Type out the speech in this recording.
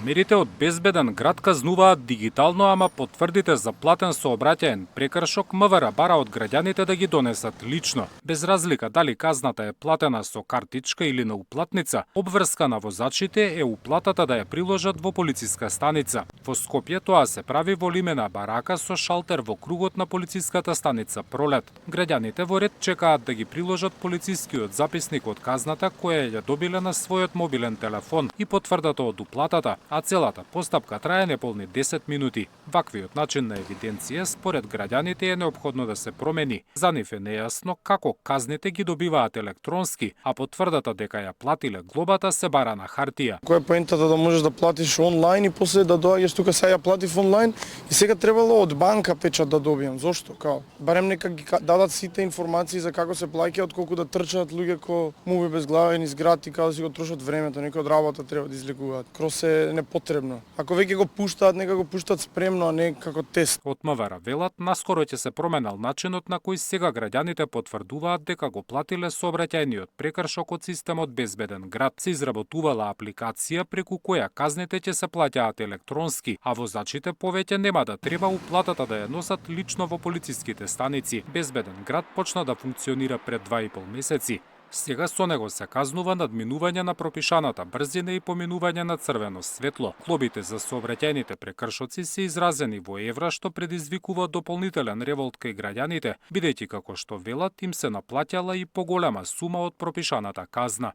Камерите од безбеден град казнуваат дигитално, ама потврдите за платен сообраќаен прекршок МВР бара од граѓаните да ги донесат лично. Без разлика дали казната е платена со картичка или на уплатница, обврска на возачите е уплатата да ја приложат во полициска станица. Во Скопје тоа се прави во лимена барака со шалтер во кругот на полициската станица Пролет. Граѓаните во ред чекаат да ги приложат полицискиот записник од казната која ја добиле на својот мобилен телефон и потврдата од уплатата, а целата постапка трае неполни 10 минути. Ваквиот начин на евиденција според граѓаните е неопходно да се промени. За нив е нејасно како казните ги добиваат електронски, а потврдата дека ја платиле глобата се бара на хартија. Која е поентата да можеш да платиш онлайн и после да доаѓаш тука сега ја платив онлайн и сега требало од банка печат да добијам. Зошто? Барем нека ги дадат сите информации за како се плаќа, отколку да трчаат луѓе ко муви безглавен из град и како да си го трошат времето, некој од работа треба да излегуваат. Крос е непотребно. Ако веќе го пуштаат, нека го пуштаат спремно, а не како тест. Од МВР велат, наскоро ќе се променал начинот на кој сега граѓаните потврдуваат дека го платиле сообраќајниот прекршок од системот Безбеден град. Се изработувала апликација преку која казните ќе се плаќаат електронски, а возачите повеќе нема да треба уплатата да ја носат лично во полициските станици. Безбеден град почна да функционира пред 2,5 месеци. Сега со него се казнува надминување на пропишаната брзина и поминување на црвено светло. Глобите за сообраќајните прекршоци се изразени во евра, што предизвикува дополнителен револт кај граѓаните, бидејќи како што велат им се наплаќала и поголема сума од пропишаната казна.